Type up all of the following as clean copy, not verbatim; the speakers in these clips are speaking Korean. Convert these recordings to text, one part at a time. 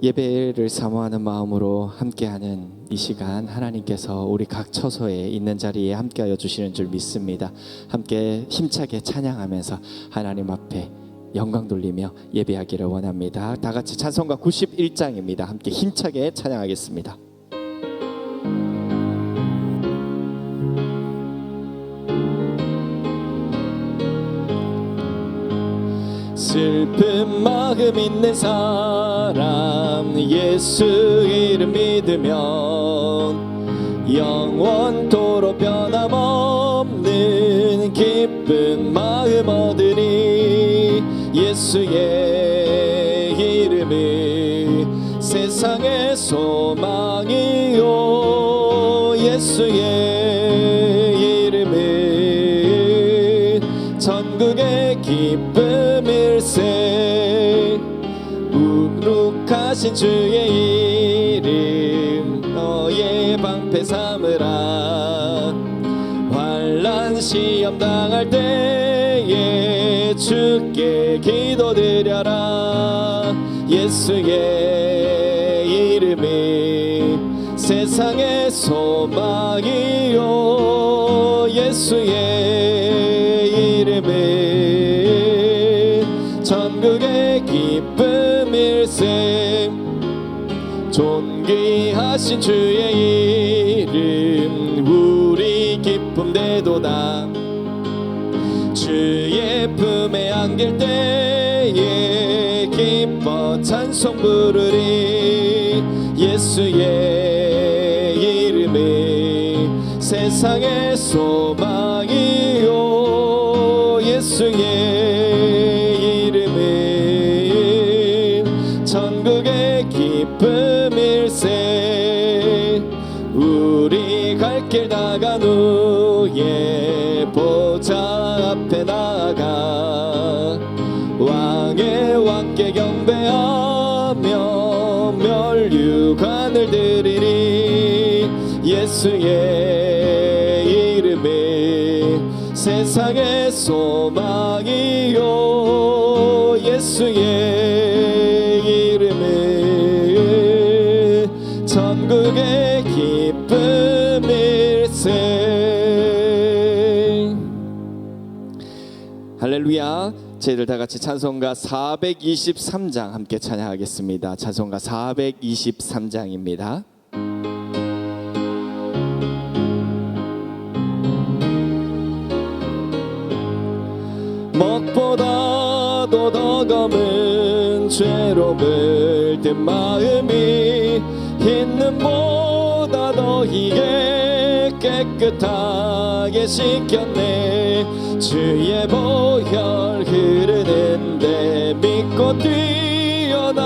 예배를 사모하는 마음으로 함께하는 이 시간, 하나님께서 우리 각 처소에 있는 자리에 함께하여 주시는 줄 믿습니다. 함께 힘차게 찬양하면서 하나님 앞에 영광 돌리며 예배하기를 원합니다. 다 같이 찬송가 91장입니다. 함께 힘차게 찬양하겠습니다. 슬픈 마음 있는 사람 예수 이름 믿으면 영원토록 변함없는 기쁜 마음 얻으리. 예수의 이름은 세상의 소망이요, 예수의 이름은 천국의 기쁨일세. 우룩하신 주의 이름 너의 방패 삼으라. 환난 시험 당할 때에 주께 기도드려라. 예수의 이름은 세상의 소망이요, 예수의 이름은 천국의 기쁨일세. 존귀하신 주의 이름 우리 기쁨 되도다. 주의 품에 안길 때에 기뻐 찬송 부르리. 예수의 이름은 세상의 소망이요, 예수의 이름은 천국의 기쁨일세. 우리 갈 길 다간 후에 보좌 앞에 나아가 왕의 왕께 경배하며 멸류관을 드리리. 예수의 이름은 세상의 소망이요, 예수의 이름은 천국의 기쁨일세. 할렐루야. 저희들 다 같이 찬송가 423장 함께 찬양하겠습니다. 찬송가 423장입니다. 먹보다도 더 검은 죄로 물든 마음이 흰눈보다 더 희게 깨끗하게 씻겼네. 주의 보혈 흐르는데 믿고 뛰어나가.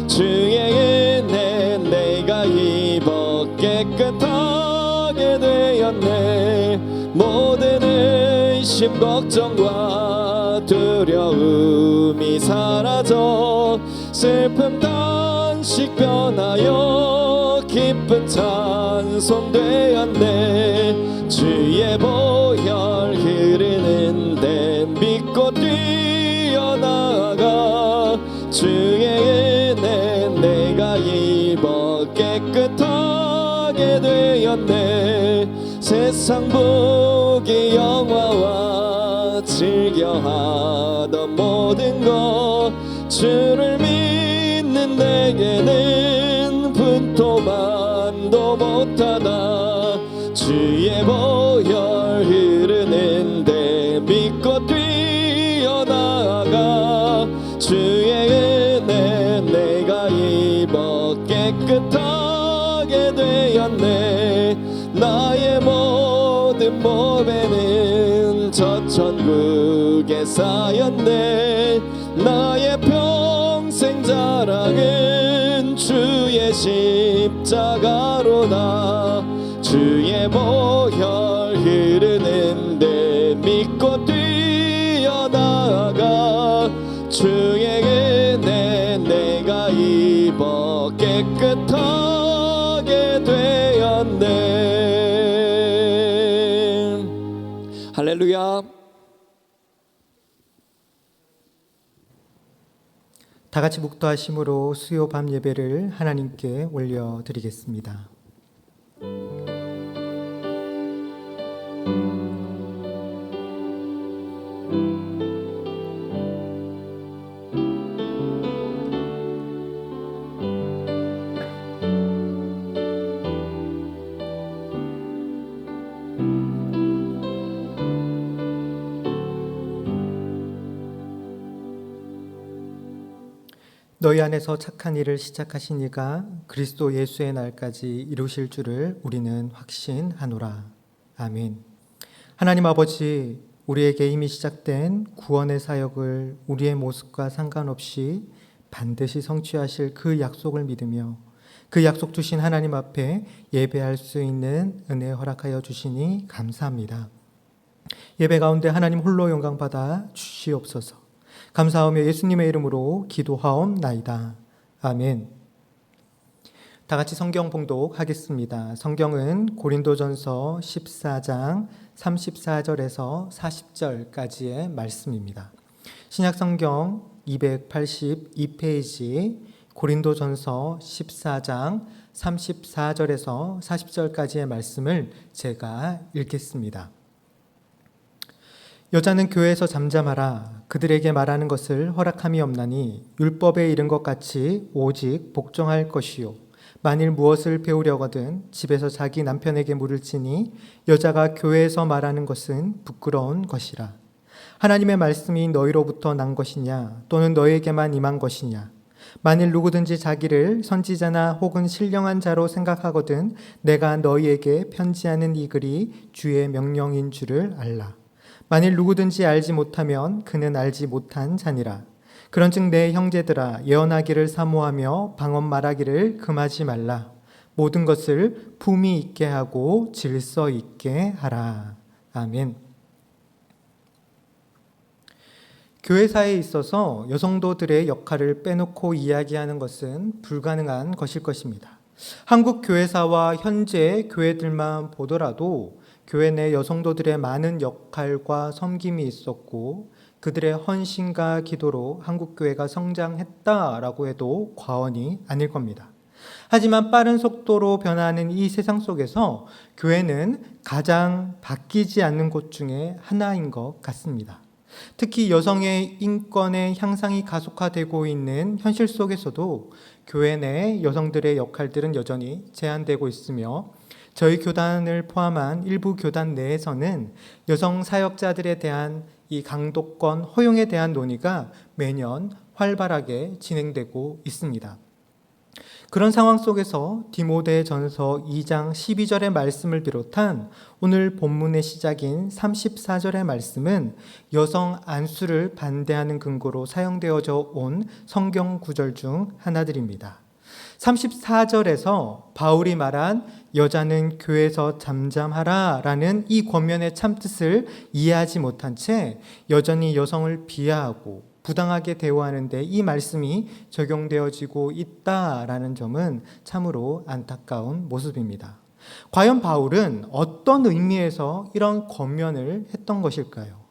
주의 은혜 내가 입어 깨끗하게 되었네. 모든 의심 걱정과 두려움이 사라져 슬픔 단식 변하여 기쁜 찬송 되었네. 주의 보혈 흐르는데 믿고 뛰어나가. 주의 은혜 내가 입어 깨끗하게 되었네. 세상 보기 영화와 즐겨하던 모든 것 주를 믿는 내게는 분토만도 못하다. 주의 보혈 흐르는데 믿고 뛰어나가. 주의 은혜 내가 입어 깨끗하게 되었네. 나의 모든 몸에는 저 천국에 쌓였네. 나의 평생 자랑은 주의 십자가로다. 주의 보혈 흐르는데 믿고 뛰어나가. 주의 은혜 내가 입어 깨끗하게 되었네. 할렐루야. 다 같이 묵도하심으로 수요 밤 예배를 하나님께 올려드리겠습니다. 너희 안에서 착한 일을 시작하신 이가 그리스도 예수의 날까지 이루실 줄을 우리는 확신하노라. 아멘. 하나님 아버지, 우리에게 이미 시작된 구원의 사역을 우리의 모습과 상관없이 반드시 성취하실 그 약속을 믿으며 그 약속 주신 하나님 앞에 예배할 수 있는 은혜 허락하여 주시니 감사합니다. 예배 가운데 하나님 홀로 영광 받아 주시옵소서. 감사하며 예수님의 이름으로 기도하옵나이다. 아멘. 다 같이 성경 봉독하겠습니다. 성경은 고린도전서 14장 34절에서 40절까지의 말씀입니다. 신약성경 282페이지 고린도전서 14장 34절에서 40절까지의 말씀을 제가 읽겠습니다. 여자는 교회에서 잠잠하라. 그들에게 말하는 것을 허락함이 없나니 율법에 이른 것 같이 오직 복종할 것이요. 만일 무엇을 배우려거든 집에서 자기 남편에게 물을지니 여자가 교회에서 말하는 것은 부끄러운 것이라. 하나님의 말씀이 너희로부터 난 것이냐 또는 너희에게만 임한 것이냐. 만일 누구든지 자기를 선지자나 혹은 신령한 자로 생각하거든 내가 너희에게 편지하는 이 글이 주의 명령인 줄을 알라. 만일 누구든지 알지 못하면 그는 알지 못한 자니라. 그런즉 내 형제들아 예언하기를 사모하며 방언 말하기를 금하지 말라. 모든 것을 품위 있게 하고 질서 있게 하라. 아멘. 교회사에 있어서 여성도들의 역할을 빼놓고 이야기하는 것은 불가능한 것일 것입니다. 한국 교회사와 현재 교회들만 보더라도 교회 내 여성도들의 많은 역할과 섬김이 있었고 그들의 헌신과 기도로 한국교회가 성장했다라고 해도 과언이 아닐 겁니다. 하지만 빠른 속도로 변화하는 이 세상 속에서 교회는 가장 바뀌지 않는 곳 중에 하나인 것 같습니다. 특히 여성의 인권의 향상이 가속화되고 있는 현실 속에서도 교회 내 여성들의 역할들은 여전히 제한되고 있으며 저희 교단을 포함한 일부 교단 내에서는 여성 사역자들에 대한 이 강도권 허용에 대한 논의가 매년 활발하게 진행되고 있습니다. 그런 상황 속에서 디모데전서 2장 12절의 말씀을 비롯한 오늘 본문의 시작인 34절의 말씀은 여성 안수를 반대하는 근거로 사용되어져 온 성경 구절 중 하나들입니다. 34절에서 바울이 말한 여자는 교회에서 잠잠하라 라는 이 권면의 참뜻을 이해하지 못한 채 여전히 여성을 비하하고 부당하게 대우하는데 이 말씀이 적용되어지고 있다라는 점은 참으로 안타까운 모습입니다. 과연 바울은 어떤 의미에서 이런 권면을 했던 것일까요?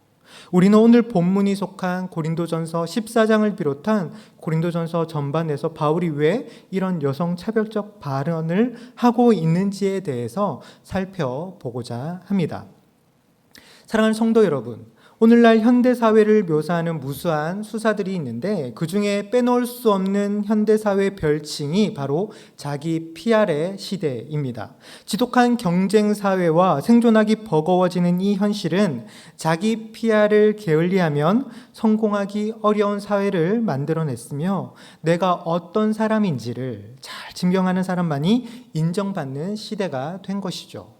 우리는 오늘 본문이 속한 고린도전서 14장을 비롯한 고린도전서 전반에서 바울이 왜 이런 여성 차별적 발언을 하고 있는지에 대해서 살펴보고자 합니다. 사랑하는 성도 여러분, 오늘날 현대사회를 묘사하는 무수한 수사들이 있는데 그 중에 빼놓을 수 없는 현대사회 별칭이 바로 자기 PR의 시대입니다. 지독한 경쟁사회와 생존하기 버거워지는 이 현실은 자기 PR을 게을리하면 성공하기 어려운 사회를 만들어냈으며 내가 어떤 사람인지를 잘 증명하는 사람만이 인정받는 시대가 된 것이죠.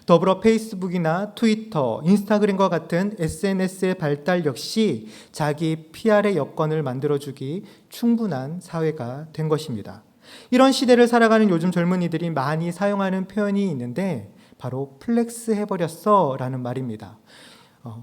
더불어 페이스북이나 트위터, 인스타그램과 같은 SNS의 발달 역시 자기 PR의 여건을 만들어주기 충분한 사회가 된 것입니다. 이런 시대를 살아가는 요즘 젊은이들이 많이 사용하는 표현이 있는데 바로 플렉스 해버렸어 라는 말입니다.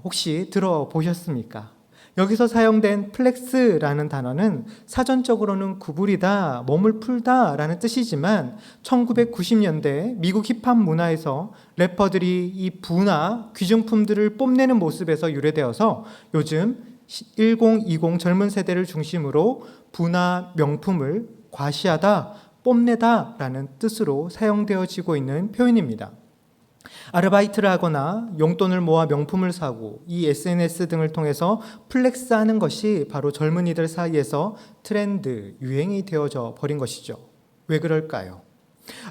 혹시 들어보셨습니까? 여기서 사용된 플렉스라는 단어는 사전적으로는 구부리다, 몸을 풀다 라는 뜻이지만 1990년대 미국 힙합 문화에서 래퍼들이 이 부나 귀중품들을 뽐내는 모습에서 유래되어서 요즘 1020 젊은 세대를 중심으로 부나 명품을 과시하다, 뽐내다라는 뜻으로 사용되어지고 있는 표현입니다. 아르바이트를 하거나 용돈을 모아 명품을 사고 이 SNS 등을 통해서 플렉스하는 것이 바로 젊은이들 사이에서 트렌드, 유행이 되어져 버린 것이죠. 왜 그럴까요?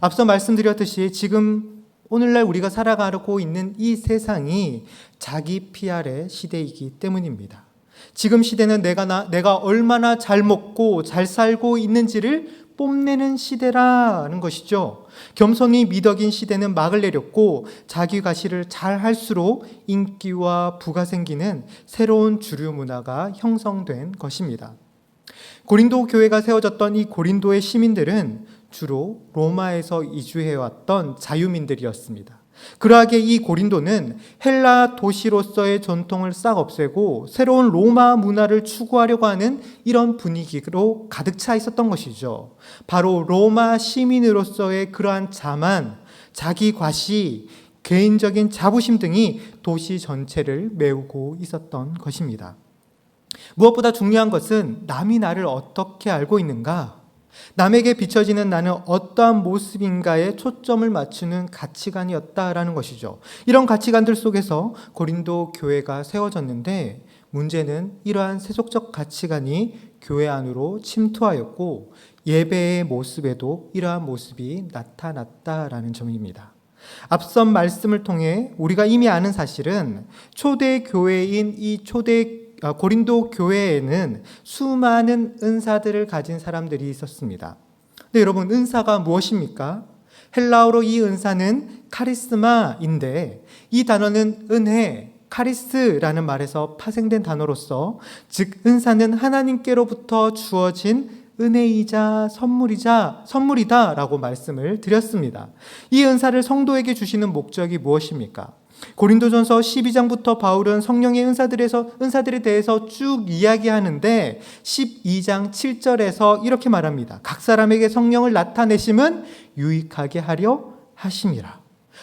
앞서 말씀드렸듯이 지금 오늘날 우리가 살아가고 있는 이 세상이 자기 PR의 시대이기 때문입니다. 지금 시대는 내가 얼마나 잘 먹고 잘 살고 있는지를 뽐내는 시대라는 것이죠. 겸손이 미덕인 시대는 막을 내렸고 자기 과시를 잘 할수록 인기와 부가 생기는 새로운 주류 문화가 형성된 것입니다. 고린도 교회가 세워졌던 이 고린도의 시민들은 주로 로마에서 이주해왔던 자유민들이었습니다. 그러하게 이 고린도는 헬라 도시로서의 전통을 싹 없애고 새로운 로마 문화를 추구하려고 하는 이런 분위기로 가득 차 있었던 것이죠. 바로 로마 시민으로서의 그러한 자만, 자기 과시, 개인적인 자부심 등이 도시 전체를 메우고 있었던 것입니다. 무엇보다 중요한 것은 남이 나를 어떻게 알고 있는가? 남에게 비춰지는 나는 어떠한 모습인가에 초점을 맞추는 가치관이었다라는 것이죠. 이런 가치관들 속에서 고린도 교회가 세워졌는데 문제는 이러한 세속적 가치관이 교회 안으로 침투하였고 예배의 모습에도 이러한 모습이 나타났다라는 점입니다. 앞선 말씀을 통해 우리가 이미 아는 사실은 초대 교회인 이 고린도 교회에는 수많은 은사들을 가진 사람들이 있었습니다. 근데 여러분, 은사가 무엇입니까? 헬라어로 이 은사는 카리스마인데 이 단어는 은혜, 카리스라는 말에서 파생된 단어로서 즉 은사는 하나님께로부터 주어진 은혜이자 선물이다라고 말씀을 드렸습니다. 이 은사를 성도에게 주시는 목적이 무엇입니까? 고린도전서 12장부터 바울은 성령의 은사들에 대해서 쭉 이야기하는데 12장 7절에서 이렇게 말합니다. 각 사람에게 성령을 나타내심은 유익하게 하려 하심이라.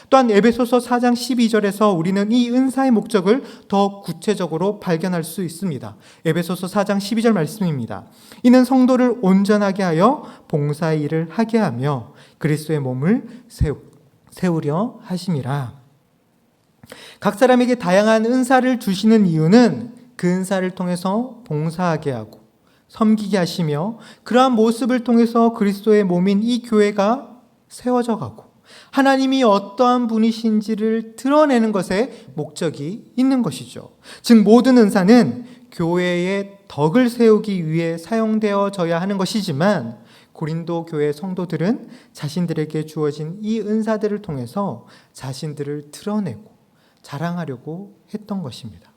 또한 에베소서 4장 12절에서 우리는 이 은사의 목적을 더 구체적으로 발견할 수 있습니다. 에베소서 4장 12절 말씀입니다. 이는 성도를 온전하게 하여 봉사의 일을 하게 하며 그리스도의 몸을 세우려 하심이라. 각 사람에게 다양한 은사를 주시는 이유는 그 은사를 통해서 봉사하게 하고 섬기게 하시며 그러한 모습을 통해서 그리스도의 몸인 이 교회가 세워져 가고 하나님이 어떠한 분이신지를 드러내는 것에 목적이 있는 것이죠. 즉 모든 은사는 교회의 덕을 세우기 위해 사용되어져야 하는 것이지만 고린도 교회 성도들은 자신들에게 주어진 이 은사들을 통해서 자신들을 드러내고 자랑하려고 했던 것입니다.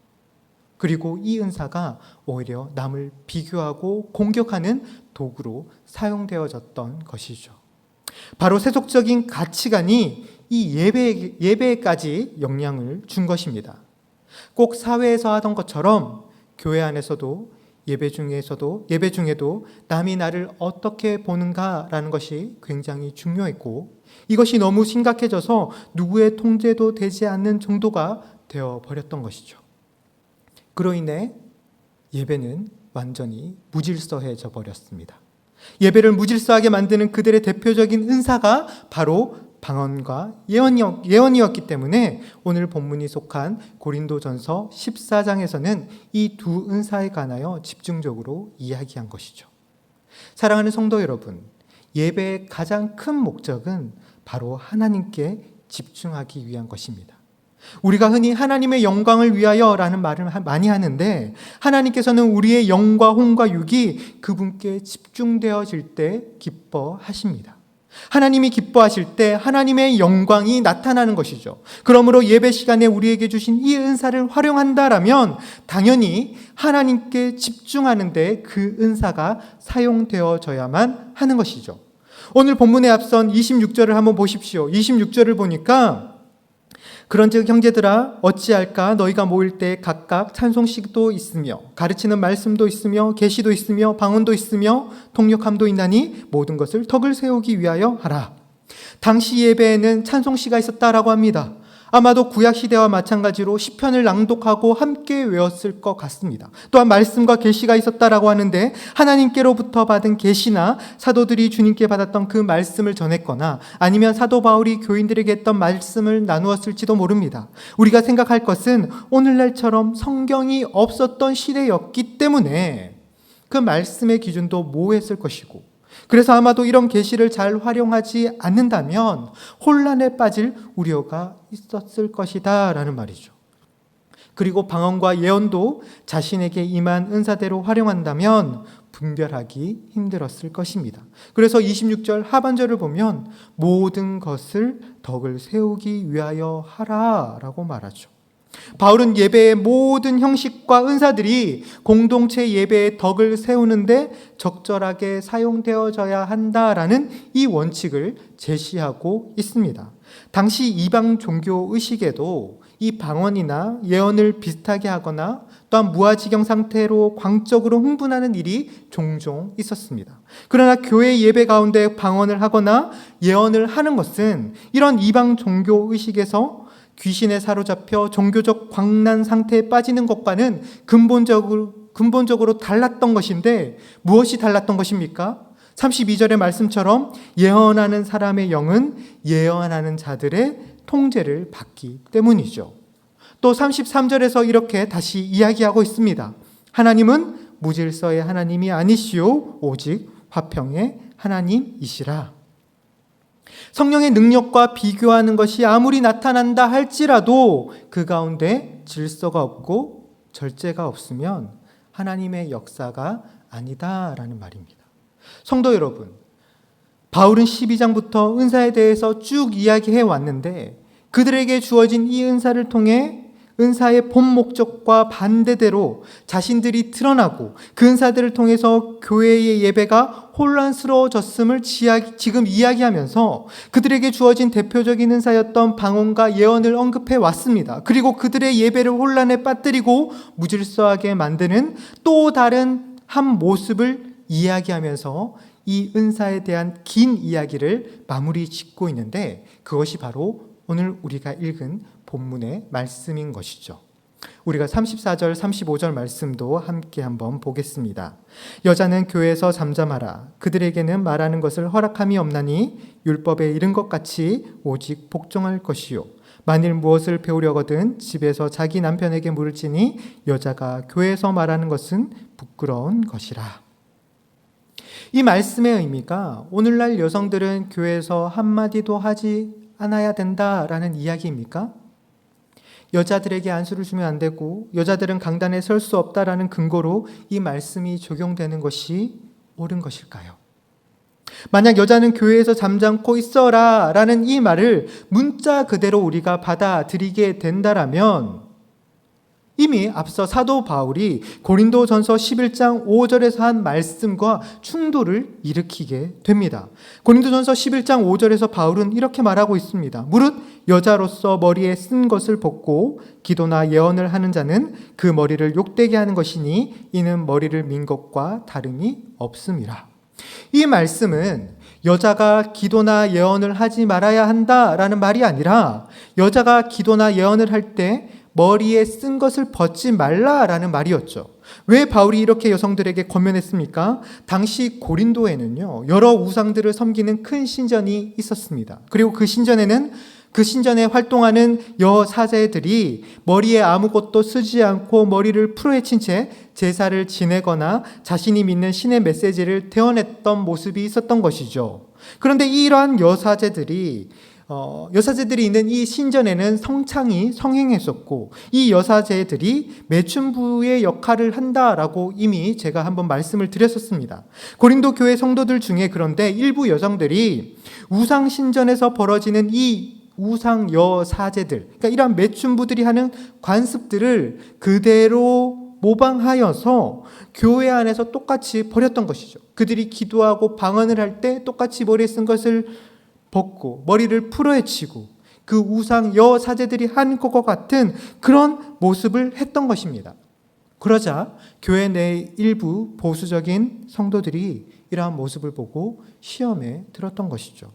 그리고 이 은사가 오히려 남을 비교하고 공격하는 도구로 사용되어졌던 것이죠. 바로 세속적인 가치관이 이 예배에까지 영향을 준 것입니다. 꼭 사회에서 하던 것처럼 교회 안에서도 예배 중에도 남이 나를 어떻게 보는가라는 것이 굉장히 중요했고 이것이 너무 심각해져서 누구의 통제도 되지 않는 정도가 되어버렸던 것이죠. 그로 인해 예배는 완전히 무질서해져 버렸습니다. 예배를 무질서하게 만드는 그들의 대표적인 은사가 바로 방언과 예언이었기 때문에 오늘 본문이 속한 고린도전서 14장에서는 이 두 은사에 관하여 집중적으로 이야기한 것이죠. 사랑하는 성도 여러분, 예배의 가장 큰 목적은 바로 하나님께 집중하기 위한 것입니다. 우리가 흔히 하나님의 영광을 위하여라는 말을 많이 하는데 하나님께서는 우리의 영과 혼과 육이 그분께 집중되어질 때 기뻐하십니다. 하나님이 기뻐하실 때 하나님의 영광이 나타나는 것이죠. 그러므로 예배 시간에 우리에게 주신 이 은사를 활용한다라면 당연히 하나님께 집중하는 데 그 은사가 사용되어져야만 하는 것이죠. 오늘 본문에 앞선 26절을 한번 보십시오. 26절을 보니까 그런즉 형제들아 어찌할까 너희가 모일 때 각각 찬송식도 있으며 가르치는 말씀도 있으며 계시도 있으며 방언도 있으며 통역함도 있나니 모든 것을 덕을 세우기 위하여 하라. 당시 예배에는 찬송시가 있었다라고 합니다. 아마도 구약 시대와 마찬가지로 시편을 낭독하고 함께 외웠을 것 같습니다. 또한 말씀과 계시가 있었다라고 하는데 하나님께로부터 받은 계시나 사도들이 주님께 받았던 그 말씀을 전했거나 아니면 사도 바울이 교인들에게 했던 말씀을 나누었을지도 모릅니다. 우리가 생각할 것은 오늘날처럼 성경이 없었던 시대였기 때문에 그 말씀의 기준도 모호했을 것이고, 그래서 아마도 이런 계시를 잘 활용하지 않는다면 혼란에 빠질 우려가 있었을 것이다 라는 말이죠. 그리고 방언과 예언도 자신에게 임한 은사대로 활용한다면 분별하기 힘들었을 것입니다. 그래서 26절 하반절을 보면 모든 것을 덕을 세우기 위하여 하라 라고 말하죠. 바울은 예배의 모든 형식과 은사들이 공동체 예배의 덕을 세우는데 적절하게 사용되어져야 한다라는 이 원칙을 제시하고 있습니다. 당시 이방 종교 의식에도 이 방언이나 예언을 비슷하게 하거나 또한 무아지경 상태로 광적으로 흥분하는 일이 종종 있었습니다. 그러나 교회 예배 가운데 방언을 하거나 예언을 하는 것은 이런 이방 종교 의식에서 귀신에 사로잡혀 종교적 광란 상태에 빠지는 것과는 근본적으로 달랐던 것인데 무엇이 달랐던 것입니까? 32절의 말씀처럼 예언하는 사람의 영은 예언하는 자들의 통제를 받기 때문이죠. 또 33절에서 이렇게 다시 이야기하고 있습니다. 하나님은 무질서의 하나님이 아니시오 오직 화평의 하나님이시라. 성령의 능력과 비교하는 것이 아무리 나타난다 할지라도 그 가운데 질서가 없고 절제가 없으면 하나님의 역사가 아니다라는 말입니다. 성도 여러분, 바울은 12장부터 은사에 대해서 쭉 이야기해 왔는데 그들에게 주어진 이 은사를 통해 은사의 본 목적과 반대대로 자신들이 드러나고 그 은사들을 통해서 교회의 예배가 혼란스러워졌음을 지금 이야기하면서 그들에게 주어진 대표적인 은사였던 방언과 예언을 언급해 왔습니다. 그리고 그들의 예배를 혼란에 빠뜨리고 무질서하게 만드는 또 다른 한 모습을 이야기하면서 이 은사에 대한 긴 이야기를 마무리 짓고 있는데 그것이 바로 오늘 우리가 읽은 본문의 말씀인 것이죠. 우리가 34절, 35절 말씀도 함께 한번 보겠습니다. 여자는 교회에서 잠잠하라. 그들에게는 말하는 것을 허락함이 없나니 율법에 이른 것 같이 오직 복종할 것이요. 만일 무엇을 배우려거든 집에서 자기 남편에게 물을지니 여자가 교회에서 말하는 것은 부끄러운 것이라. 이 말씀의 의미가 오늘날 여성들은 교회에서 한마디도 하지 않아야 된다라는 이야기입니까? 여자들에게 안수를 주면 안 되고 여자들은 강단에 설 수 없다라는 근거로 이 말씀이 적용되는 것이 옳은 것일까요? 만약 여자는 교회에서 잠잠고 있어라 라는 이 말을 문자 그대로 우리가 받아들이게 된다라면 이미 앞서 사도 바울이 고린도전서 11장 5절에서 한 말씀과 충돌을 일으키게 됩니다. 고린도전서 11장 5절에서 바울은 이렇게 말하고 있습니다. 무릇 여자로서 머리에 쓴 것을 벗고 기도나 예언을 하는 자는 그 머리를 욕되게 하는 것이니 이는 머리를 민 것과 다름이 없음이라. 이 말씀은 여자가 기도나 예언을 하지 말아야 한다라는 말이 아니라 여자가 기도나 예언을 할 때 머리에 쓴 것을 벗지 말라라는 말이었죠. 왜 바울이 이렇게 여성들에게 권면했습니까? 당시 고린도에는요, 여러 우상들을 섬기는 큰 신전이 있었습니다. 그리고 그 신전에 활동하는 여사제들이 머리에 아무것도 쓰지 않고 머리를 풀어헤친 채 제사를 지내거나 자신이 믿는 신의 메시지를 대언했던 모습이 있었던 것이죠. 그런데 이러한 여사제들이 있는 이 신전에는 성창이 성행했었고 이 여사제들이 매춘부의 역할을 한다라고 이미 제가 한번 말씀을 드렸었습니다. 고린도 교회 성도들 중에 그런데 일부 여성들이 우상 신전에서 벌어지는 이 우상 여사제들, 그러니까 이러한 매춘부들이 하는 관습들을 그대로 모방하여서 교회 안에서 똑같이 벌였던 것이죠. 그들이 기도하고 방언을 할 때 똑같이 머리에 쓴 것을 벗고 머리를 풀어헤치고 그 우상 여사제들이 한 것과 같은 그런 모습을 했던 것입니다. 그러자 교회 내 일부 보수적인 성도들이 이러한 모습을 보고 시험에 들었던 것이죠.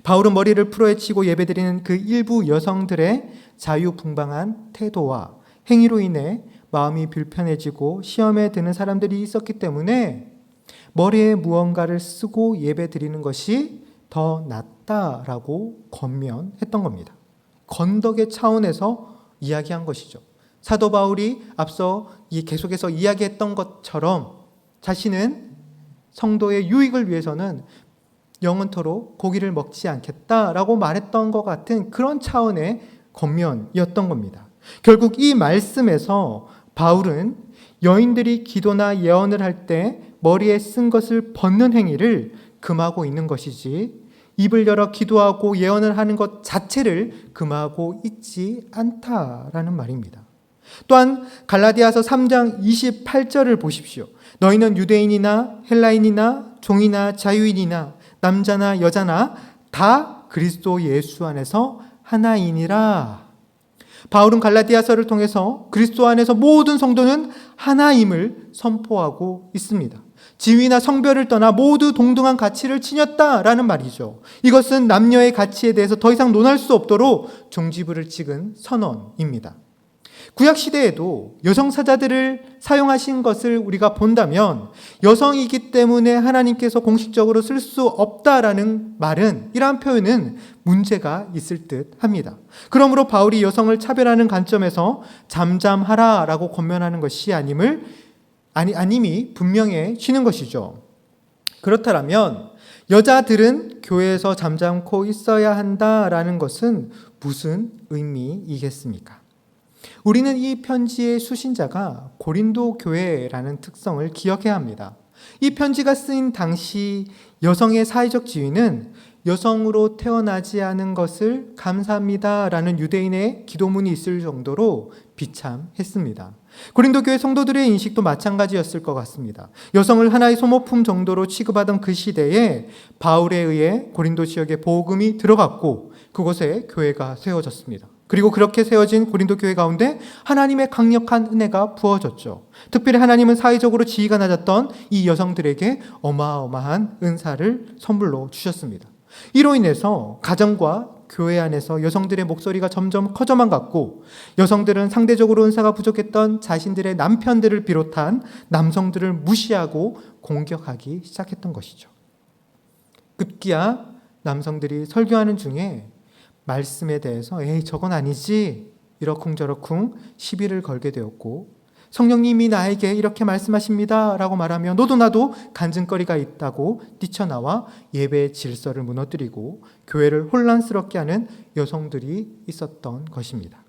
바울은 머리를 풀어헤치고 예배드리는 그 일부 여성들의 자유분방한 태도와 행위로 인해 마음이 불편해지고 시험에 드는 사람들이 있었기 때문에 머리에 무언가를 쓰고 예배드리는 것이 더 낫다라고 권면했던 겁니다. 건덕의 차원에서 이야기한 것이죠. 사도 바울이 앞서 계속해서 이야기했던 것처럼 자신은 성도의 유익을 위해서는 영원토록 고기를 먹지 않겠다라고 말했던 것 같은 그런 차원의 권면이었던 겁니다. 결국 이 말씀에서 바울은 여인들이 기도나 예언을 할 때 머리에 쓴 것을 벗는 행위를 금하고 있는 것이지 입을 열어 기도하고 예언을 하는 것 자체를 금하고 있지 않다라는 말입니다. 또한 갈라디아서 3장 28절을 보십시오. 너희는 유대인이나 헬라인이나 종이나 자유인이나 남자나 여자나 다 그리스도 예수 안에서 하나이니라. 바울은 갈라디아서를 통해서 그리스도 안에서 모든 성도는 하나임을 선포하고 있습니다. 지위나 성별을 떠나 모두 동등한 가치를 지녔다라는 말이죠. 이것은 남녀의 가치에 대해서 더 이상 논할 수 없도록 종지부를 찍은 선언입니다. 구약시대에도 여성 사자들을 사용하신 것을 우리가 본다면 여성이기 때문에 하나님께서 공식적으로 쓸 수 없다라는 말은, 이러한 표현은 문제가 있을 듯 합니다. 그러므로 바울이 여성을 차별하는 관점에서 잠잠하라라고 권면하는 것이 아님이 분명해지는 것이죠. 그렇다면 여자들은 교회에서 잠잠코 있어야 한다라는 것은 무슨 의미이겠습니까? 우리는 이 편지의 수신자가 고린도 교회라는 특성을 기억해야 합니다. 이 편지가 쓰인 당시 여성의 사회적 지위는 여성으로 태어나지 않은 것을 감사합니다라는 유대인의 기도문이 있을 정도로 비참했습니다. 고린도 교회 성도들의 인식도 마찬가지였을 것 같습니다. 여성을 하나의 소모품 정도로 취급하던 그 시대에 바울에 의해 고린도 지역에 복음이 들어갔고 그곳에 교회가 세워졌습니다. 그리고 그렇게 세워진 고린도 교회 가운데 하나님의 강력한 은혜가 부어졌죠. 특별히 하나님은 사회적으로 지위가 낮았던 이 여성들에게 어마어마한 은사를 선물로 주셨습니다. 이로 인해서 가정과 교회 안에서 여성들의 목소리가 점점 커져만 갔고 여성들은 상대적으로 은사가 부족했던 자신들의 남편들을 비롯한 남성들을 무시하고 공격하기 시작했던 것이죠. 급기야 남성들이 설교하는 중에 말씀에 대해서 에이 저건 아니지 이러쿵저러쿵 시비를 걸게 되었고 성령님이 나에게 이렇게 말씀하십니다 라고 말하며 너도 나도 간증거리가 있다고 뛰쳐나와 예배의 질서를 무너뜨리고 교회를 혼란스럽게 하는 여성들이 있었던 것입니다.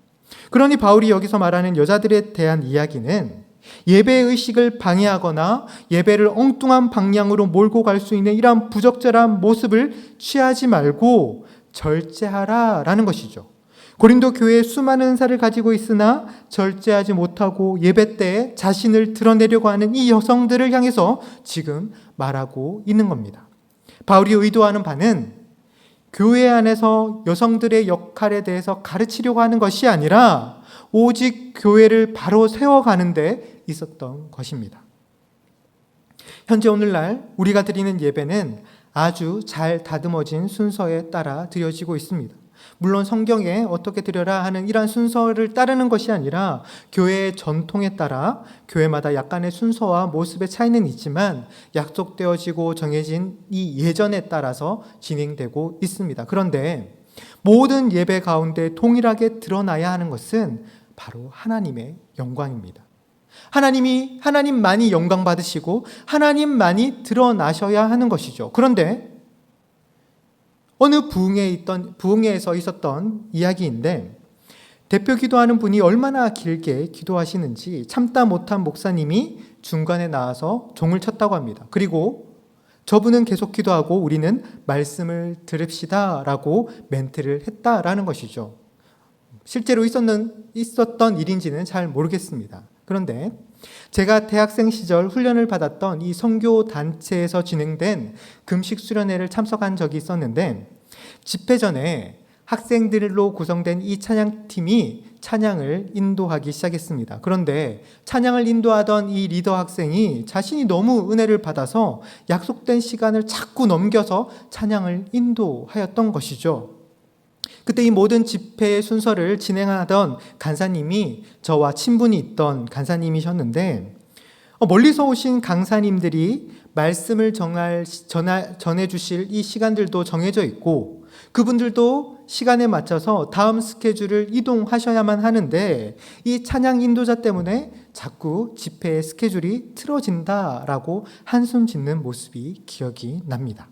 그러니 바울이 여기서 말하는 여자들에 대한 이야기는 예배의 의식을 방해하거나 예배를 엉뚱한 방향으로 몰고 갈 수 있는 이러한 부적절한 모습을 취하지 말고 절제하라라는 것이죠. 고린도 교회에 수많은 은사를 가지고 있으나 절제하지 못하고 예배 때에 자신을 드러내려고 하는 이 여성들을 향해서 지금 말하고 있는 겁니다. 바울이 의도하는 바는 교회 안에서 여성들의 역할에 대해서 가르치려고 하는 것이 아니라 오직 교회를 바로 세워가는 데 있었던 것입니다. 현재 오늘날 우리가 드리는 예배는 아주 잘 다듬어진 순서에 따라 드려지고 있습니다. 물론 성경에 어떻게 드려라 하는 이러한 순서를 따르는 것이 아니라 교회의 전통에 따라 교회마다 약간의 순서와 모습의 차이는 있지만 약속되어지고 정해진 이 예전에 따라서 진행되고 있습니다. 그런데 모든 예배 가운데 동일하게 드러나야 하는 것은 바로 하나님의 영광입니다. 하나님만이 영광 받으시고 하나님만이 드러나셔야 하는 것이죠. 그런데 어느 부흥회에서 있었던 이야기인데 대표 기도하는 분이 얼마나 길게 기도하시는지 참다 못한 목사님이 중간에 나와서 종을 쳤다고 합니다. 그리고 저분은 계속 기도하고 우리는 말씀을 들읍시다 라고 멘트를 했다라는 것이죠. 실제로 있었던 일인지는 잘 모르겠습니다. 그런데 제가 대학생 시절 훈련을 받았던 이 선교단체에서 진행된 금식 수련회를 참석한 적이 있었는데 집회 전에 학생들로 구성된 이 찬양팀이 찬양을 인도하기 시작했습니다. 그런데 찬양을 인도하던 이 리더 학생이 자신이 너무 은혜를 받아서 약속된 시간을 자꾸 넘겨서 찬양을 인도하였던 것이죠. 그때 이 모든 집회의 순서를 진행하던 간사님이 저와 친분이 있던 간사님이셨는데, 멀리서 오신 강사님들이 말씀을 전해주실 이 시간들도 정해져 있고, 그분들도 시간에 맞춰서 다음 스케줄을 이동하셔야만 하는데, 이 찬양 인도자 때문에 자꾸 집회의 스케줄이 틀어진다라고 한숨 짓는 모습이 기억이 납니다.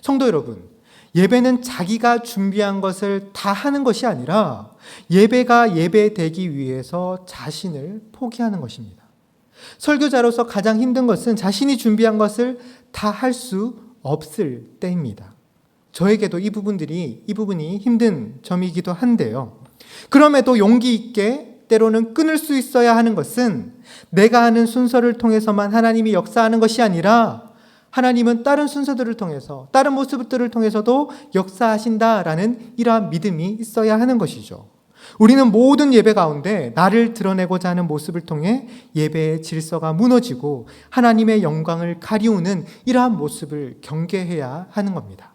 성도 여러분, 예배는 자기가 준비한 것을 다 하는 것이 아니라 예배가 예배되기 위해서 자신을 포기하는 것입니다. 설교자로서 가장 힘든 것은 자신이 준비한 것을 다 할 수 없을 때입니다. 저에게도 이 부분이 힘든 점이기도 한데요. 그럼에도 용기 있게 때로는 끊을 수 있어야 하는 것은 내가 하는 순서를 통해서만 하나님이 역사하는 것이 아니라 하나님은 다른 순서들을 통해서, 다른 모습들을 통해서도 역사하신다라는 이러한 믿음이 있어야 하는 것이죠. 우리는 모든 예배 가운데 나를 드러내고자 하는 모습을 통해 예배의 질서가 무너지고 하나님의 영광을 가리우는 이러한 모습을 경계해야 하는 겁니다.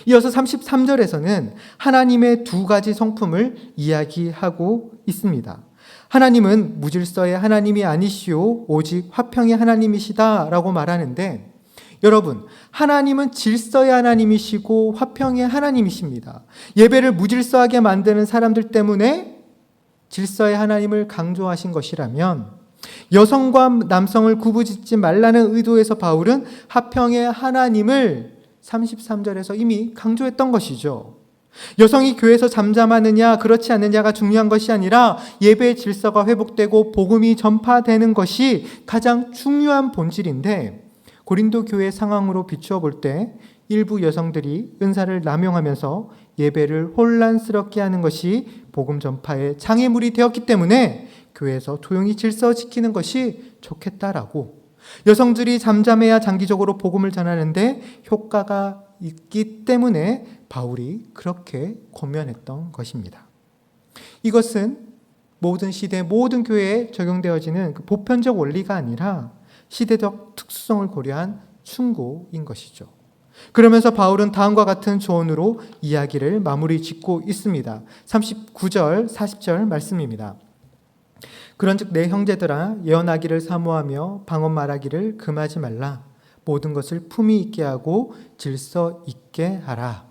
이어서 33절에서는 하나님의 두 가지 성품을 이야기하고 있습니다. 하나님은 무질서의 하나님이 아니시오 오직 화평의 하나님이시다 라고 말하는데, 여러분, 하나님은 질서의 하나님이시고 화평의 하나님이십니다. 예배를 무질서하게 만드는 사람들 때문에 질서의 하나님을 강조하신 것이라면, 여성과 남성을 구분짓지 말라는 의도에서 바울은 화평의 하나님을 33절에서 이미 강조했던 것이죠. 여성이 교회에서 잠잠하느냐 그렇지 않느냐가 중요한 것이 아니라 예배의 질서가 회복되고 복음이 전파되는 것이 가장 중요한 본질인데, 고린도 교회 상황으로 비추어 볼 때 일부 여성들이 은사를 남용하면서 예배를 혼란스럽게 하는 것이 복음 전파의 장애물이 되었기 때문에 교회에서 조용히 질서 지키는 것이 좋겠다라고, 여성들이 잠잠해야 장기적으로 복음을 전하는데 효과가 있기 때문에 바울이 그렇게 권면했던 것입니다. 이것은 모든 시대, 모든 교회에 적용되어지는 그 보편적 원리가 아니라 시대적 특수성을 고려한 충고인 것이죠. 그러면서 바울은 다음과 같은 조언으로 이야기를 마무리 짓고 있습니다. 39절, 40절 말씀입니다. 그런즉 내 형제들아, 예언하기를 사모하며 방언 말하기를 금하지 말라. 모든 것을 품위 있게 하고 질서 있게 하라.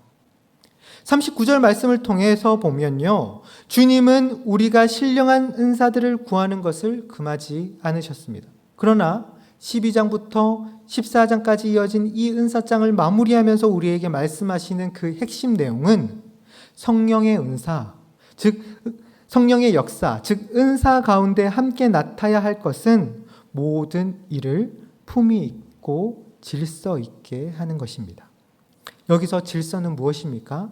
39절 말씀을 통해서 보면요, 주님은 우리가 신령한 은사들을 구하는 것을 금하지 않으셨습니다. 그러나 12장부터 14장까지 이어진 이 은사장을 마무리하면서 우리에게 말씀하시는 그 핵심 내용은 성령의 은사, 즉 성령의 역사, 즉 은사 가운데 함께 나타야 할 것은 모든 일을 품위 있고 질서 있게 하는 것입니다. 여기서 질서는 무엇입니까?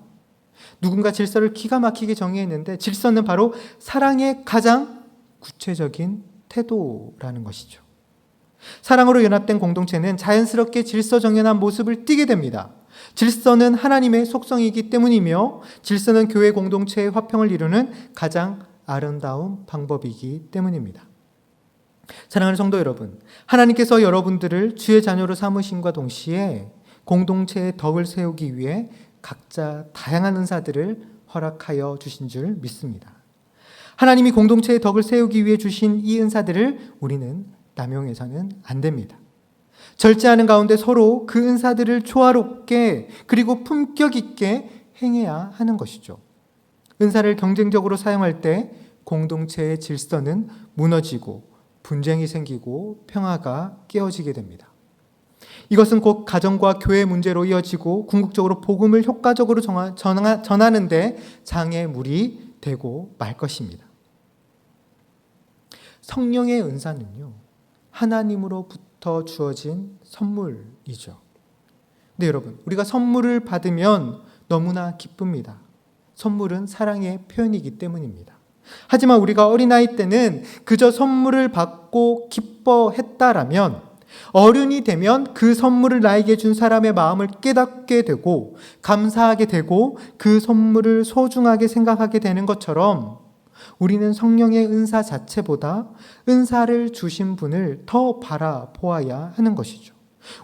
누군가 질서를 기가 막히게 정의했는데, 질서는 바로 사랑의 가장 구체적인 태도라는 것이죠. 사랑으로 연합된 공동체는 자연스럽게 질서 정연한 모습을 띠게 됩니다. 질서는 하나님의 속성이기 때문이며, 질서는 교회 공동체의 화평을 이루는 가장 아름다운 방법이기 때문입니다. 사랑하는 성도 여러분, 하나님께서 여러분들을 주의 자녀로 삼으심과 동시에 공동체의 덕을 세우기 위해 각자 다양한 은사들을 허락하여 주신 줄 믿습니다. 하나님이 공동체의 덕을 세우기 위해 주신 이 은사들을 우리는 남용해서는 안 됩니다. 절제하는 가운데 서로 그 은사들을 조화롭게 그리고 품격 있게 행해야 하는 것이죠. 은사를 경쟁적으로 사용할 때 공동체의 질서는 무너지고 분쟁이 생기고 평화가 깨어지게 됩니다. 이것은 곧 가정과 교회 문제로 이어지고 궁극적으로 복음을 효과적으로 전하는 데 장애물이 되고 말 것입니다. 성령의 은사는요, 하나님으로부터 주어진 선물이죠. 근데 여러분, 우리가 선물을 받으면 너무나 기쁩니다. 선물은 사랑의 표현이기 때문입니다. 하지만 우리가 어린아이 때는 그저 선물을 받고 기뻐했다라면, 어른이 되면 그 선물을 나에게 준 사람의 마음을 깨닫게 되고 감사하게 되고 그 선물을 소중하게 생각하게 되는 것처럼, 우리는 성령의 은사 자체보다 은사를 주신 분을 더 바라보아야 하는 것이죠.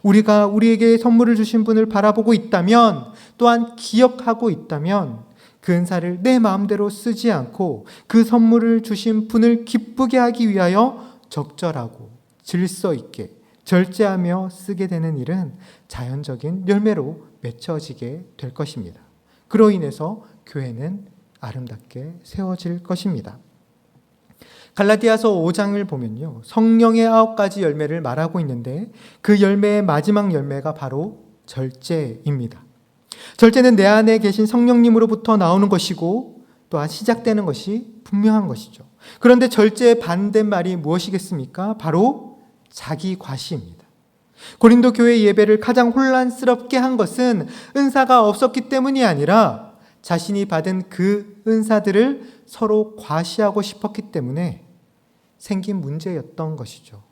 우리가 우리에게 선물을 주신 분을 바라보고 있다면, 또한 기억하고 있다면 그 은사를 내 마음대로 쓰지 않고 그 선물을 주신 분을 기쁘게 하기 위하여 적절하고 질서 있게 절제하며 쓰게 되는 일은 자연적인 열매로 맺혀지게 될 것입니다. 그로 인해서 교회는 아름답게 세워질 것입니다. 갈라디아서 5장을 보면요, 성령의 9가지 열매를 말하고 있는데 그 열매의 마지막 열매가 바로 절제입니다. 절제는 내 안에 계신 성령님으로부터 나오는 것이고 또한 시작되는 것이 분명한 것이죠. 그런데 절제의 반대말이 무엇이겠습니까? 바로 자기 과시입니다. 고린도 교회 예배를 가장 혼란스럽게 한 것은 은사가 없었기 때문이 아니라 자신이 받은 그 은사들을 서로 과시하고 싶었기 때문에 생긴 문제였던 것이죠.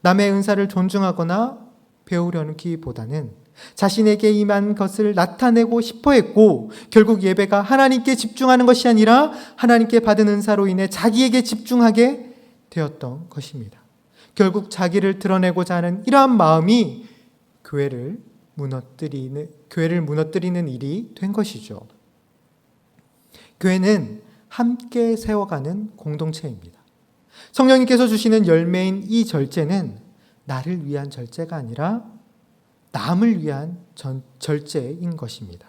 남의 은사를 존중하거나 배우려기보다는 자신에게 임한 것을 나타내고 싶어 했고, 결국 예배가 하나님께 집중하는 것이 아니라 하나님께 받은 은사로 인해 자기에게 집중하게 되었던 것입니다. 결국 자기를 드러내고자 하는 이러한 마음이 교회를 무너뜨리는 일이 된 것이죠. 교회는 함께 세워가는 공동체입니다. 성령님께서 주시는 열매인 이 절제는 나를 위한 절제가 아니라 남을 위한 절제인 것입니다.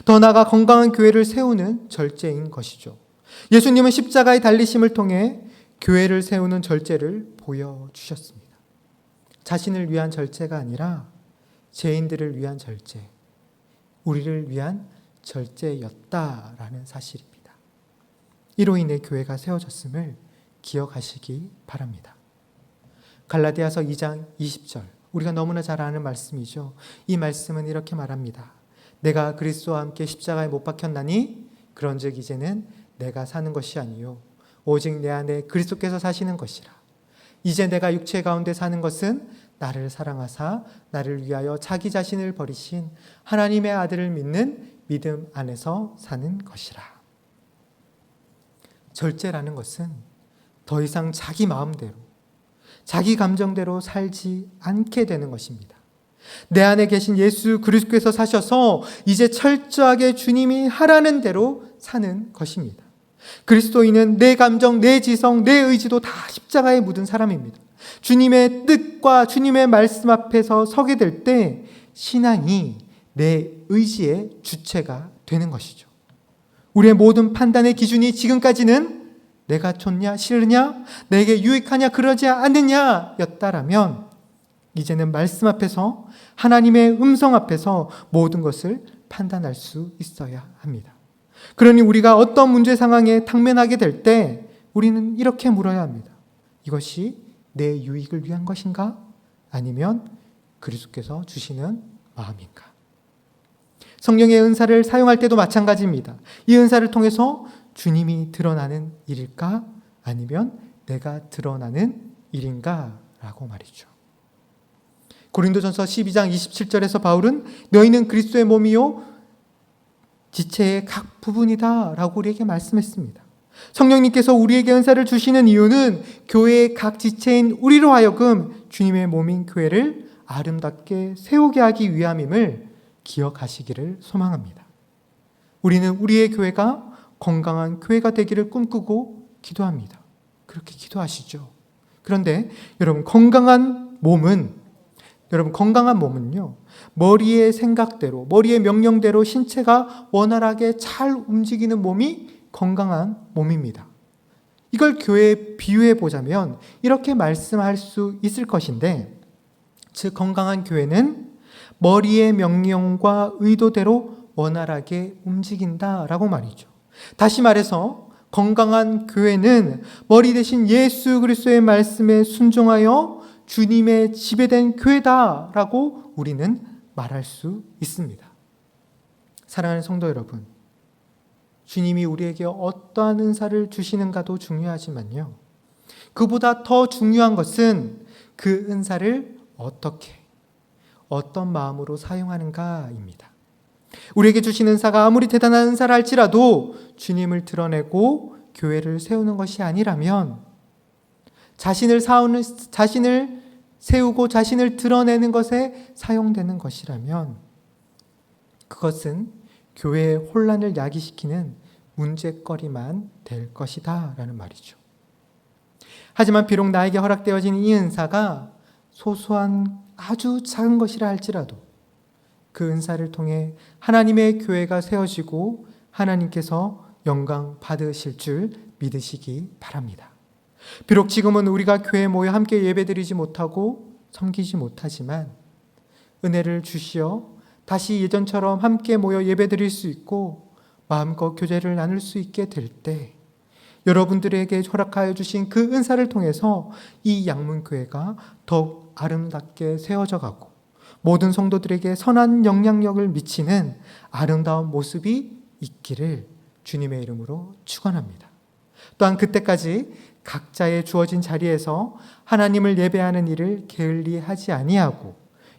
더 나아가 건강한 교회를 세우는 절제인 것이죠. 예수님은 십자가의 달리심을 통해 교회를 세우는 절제를 보여주셨습니다. 자신을 위한 절제가 아니라 죄인들을 위한 절제, 우리를 위한 절제였다라는 사실입니다. 이로 인해 교회가 세워졌음을 기억하시기 바랍니다. 갈라디아서 2장 20절, 우리가 너무나 잘 아는 말씀이죠. 이 말씀은 이렇게 말합니다. 내가 그리스도와 함께 십자가에 못 박혔나니 그런즉 이제는 내가 사는 것이 아니요 오직 내 안에 그리스도께서 사시는 것이라. 이제 내가 육체 가운데 사는 것은 나를 사랑하사 나를 위하여 자기 자신을 버리신 하나님의 아들을 믿는 믿음 안에서 사는 것이라. 절제라는 것은 더 이상 자기 마음대로, 자기 감정대로 살지 않게 되는 것입니다. 내 안에 계신 예수 그리스도께서 사셔서 이제 철저하게 주님이 하라는 대로 사는 것입니다. 그리스도인은 내 감정, 내 지성, 내 의지도 다 십자가에 묻은 사람입니다. 주님의 뜻과 주님의 말씀 앞에서 서게 될 때 신앙이 내 의지의 주체가 되는 것이죠. 우리의 모든 판단의 기준이 지금까지는 내가 좋냐 싫으냐, 내게 유익하냐 그러지 않느냐 였다라면 이제는 말씀 앞에서, 하나님의 음성 앞에서 모든 것을 판단할 수 있어야 합니다. 그러니 우리가 어떤 문제 상황에 당면하게 될 때 우리는 이렇게 물어야 합니다. 이것이 내 유익을 위한 것인가? 아니면 그리스도께서 주시는 마음인가? 성령의 은사를 사용할 때도 마찬가지입니다. 이 은사를 통해서 주님이 드러나는 일일까? 아니면 내가 드러나는 일인가? 라고 말이죠. 고린도전서 12장 27절에서 바울은 너희는 그리스도의 몸이요 지체의 각 부분이다 라고 우리에게 말씀했습니다. 성령님께서 우리에게 은사를 주시는 이유는 교회의 각 지체인 우리로 하여금 주님의 몸인 교회를 아름답게 세우게 하기 위함임을 기억하시기를 소망합니다. 우리는 우리의 교회가 건강한 교회가 되기를 꿈꾸고 기도합니다. 그렇게 기도하시죠. 그런데 여러분, 건강한 몸은요, 머리의 생각대로, 머리의 명령대로 신체가 원활하게 잘 움직이는 몸이 건강한 몸입니다. 이걸 교회에 비유해 보자면 이렇게 말씀할 수 있을 것인데, 즉 건강한 교회는 머리의 명령과 의도대로 원활하게 움직인다라고 말이죠. 다시 말해서 건강한 교회는 머리 대신 예수 그리스도의 말씀에 순종하여 주님의 지배된 교회다라고 우리는 말할 수 있습니다. 사랑하는 성도 여러분, 주님이 우리에게 어떠한 은사를 주시는가도 중요하지만요, 그보다 더 중요한 것은 그 은사를 어떻게, 어떤 마음으로 사용하는가입니다. 우리에게 주신 은사가 아무리 대단한 은사라 할지라도 주님을 드러내고 교회를 세우는 것이 아니라면, 자신을 세우고 자신을 드러내는 것에 사용되는 것이라면 그것은 교회의 혼란을 야기시키는 문제거리만 될 것이다 라는 말이죠. 하지만 비록 나에게 허락되어진 이 은사가 소소한 아주 작은 것이라 할지라도 그 은사를 통해 하나님의 교회가 세워지고 하나님께서 영광 받으실 줄 믿으시기 바랍니다. 비록 지금은 우리가 교회에 모여 함께 예배드리지 못하고 섬기지 못하지만 은혜를 주시어 다시 예전처럼 함께 모여 예배드릴 수 있고 마음껏 교제를 나눌 수 있게 될 때 여러분들에게 허락하여 주신 그 은사를 통해서 이 양문교회가 더욱 아름답게 세워져 가고 모든 성도들에게 선한 영향력을 미치는 아름다운 모습이 있기를 주님의 이름으로 축원합니다. 또한 그때까지 각자의 주어진 자리에서 하나님을 예배하는 일을 게을리하지 아니하고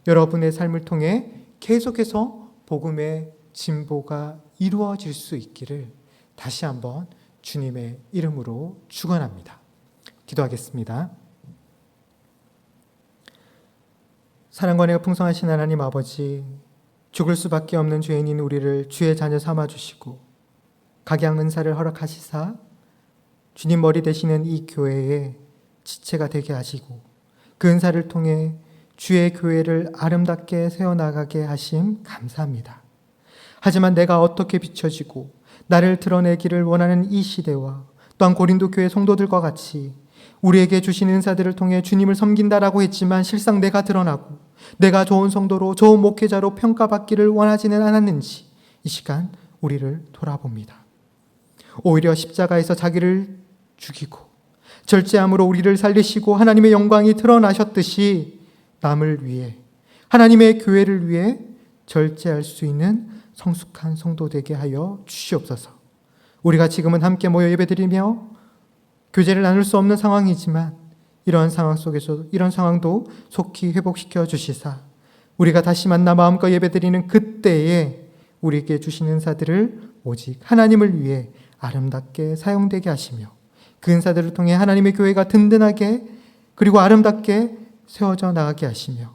여러분의 삶을 통해 계속해서 복음의 진보가 이루어질 수 있기를 다시 한번 주님의 이름으로 축원합니다. 기도하겠습니다. 사랑과 은혜가 풍성하신 하나님 아버지, 죽을 수밖에 없는 죄인인 우리를 주의 자녀 삼아주시고 각양 은사를 허락하시사 주님 머리 되시는 이 교회의 지체가 되게 하시고 그 은사를 통해 주의 교회를 아름답게 세워나가게 하심 감사합니다. 하지만 내가 어떻게 비춰지고 나를 드러내기를 원하는 이 시대와 또한 고린도 교회 성도들과 같이 우리에게 주신 은사들을 통해 주님을 섬긴다라고 했지만 실상 내가 드러나고 내가 좋은 성도로 좋은 목회자로 평가받기를 원하지는 않았는지 이 시간 우리를 돌아봅니다. 오히려 십자가에서 자기를 죽이고 절제함으로 우리를 살리시고 하나님의 영광이 드러나셨듯이 남을 위해 하나님의 교회를 위해 절제할 수 있는 성숙한 성도 되게 하여 주시옵소서. 우리가 지금은 함께 모여 예배드리며 교제를 나눌 수 없는 상황이지만 이러한 상황 속에서 이런 상황도 속히 회복시켜 주시사 우리가 다시 만나 마음껏 예배드리는 그때에 우리에게 주신 은사들을 오직 하나님을 위해 아름답게 사용되게 하시며 그 은사들을 통해 하나님의 교회가 든든하게 그리고 아름답게 세워져 나가게 하시며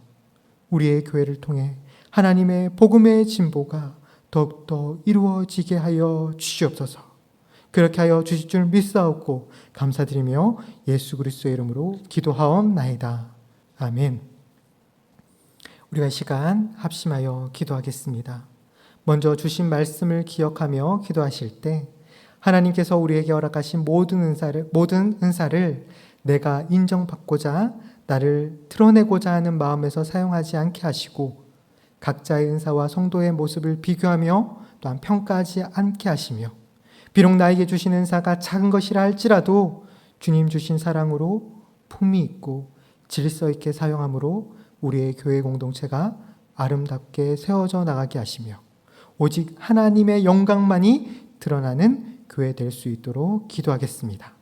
우리의 교회를 통해 하나님의 복음의 진보가 더욱더 이루어지게 하여 주시옵소서. 그렇게 하여 주실 줄 믿사옵고 감사드리며 예수 그리스도의 이름으로 기도하옵나이다. 아멘. 우리가 이 시간 합심하여 기도하겠습니다. 먼저 주신 말씀을 기억하며 기도하실 때 하나님께서 우리에게 허락하신 모든 은사를 내가 인정받고자 나를 드러내고자 하는 마음에서 사용하지 않게 하시고 각자의 은사와 성도의 모습을 비교하며 또한 평가하지 않게 하시며 비록 나에게 주신 은사가 작은 것이라 할지라도 주님 주신 사랑으로 품위 있고 질서 있게 사용함으로 우리의 교회 공동체가 아름답게 세워져 나가게 하시며 오직 하나님의 영광만이 드러나는 교회 될 수 있도록 기도하겠습니다.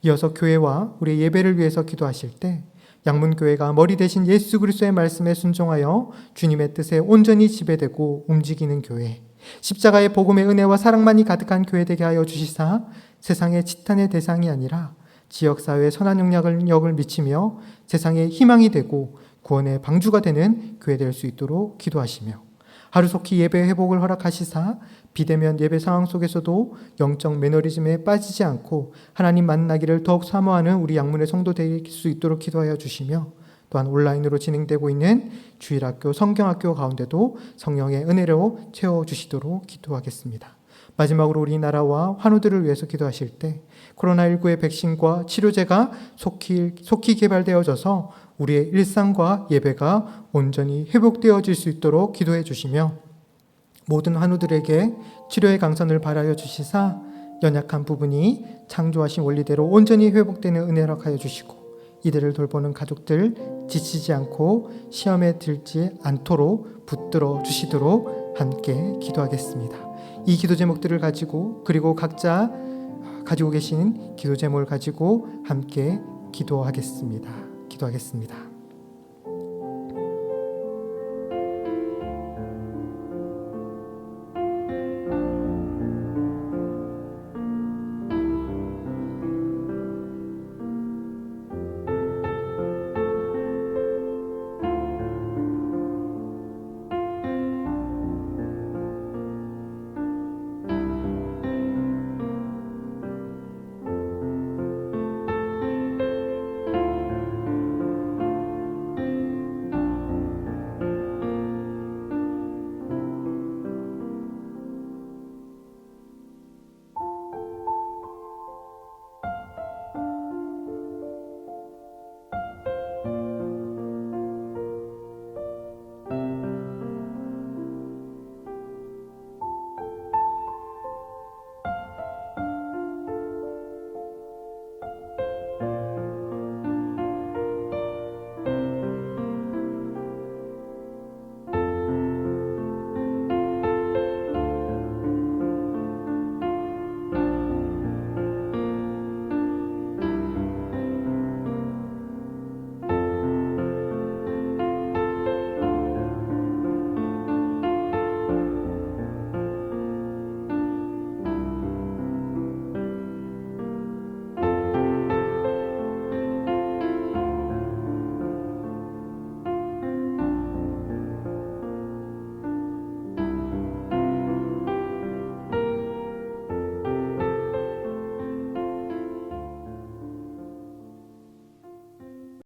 이어서 교회와 우리의 예배를 위해서 기도하실 때 양문교회가 머리 대신 예수 그리스도의 말씀에 순종하여 주님의 뜻에 온전히 지배되고 움직이는 교회, 십자가의 복음의 은혜와 사랑만이 가득한 교회 되게 하여 주시사 세상의 지탄의 대상이 아니라 지역사회에 선한 영향력을 미치며 세상의 희망이 되고 구원의 방주가 되는 교회 될 수 있도록 기도하시며 하루속히 예배 회복을 허락하시사 비대면 예배 상황 속에서도 영적 매너리즘에 빠지지 않고 하나님 만나기를 더욱 사모하는 우리 양문의 성도 될 수 있도록 기도하여 주시며 또한 온라인으로 진행되고 있는 주일학교, 성경학교 가운데도 성령의 은혜로 채워주시도록 기도하겠습니다. 마지막으로 우리나라와 환우들을 위해서 기도하실 때 코로나19의 백신과 치료제가 속히 개발되어져서 우리의 일상과 예배가 온전히 회복되어질 수 있도록 기도해 주시며 모든 환우들에게 치료의 강선을 바라여 주시사 연약한 부분이 창조하신 원리대로 온전히 회복되는 은혜를 허락하여 주시고 이들을 돌보는 가족들 지치지 않고 시험에 들지 않도록 붙들어 주시도록 함께 기도하겠습니다. 이 기도 제목들을 가지고 그리고 각자 가지고 계신 기도 제목을 가지고 함께 기도하겠습니다.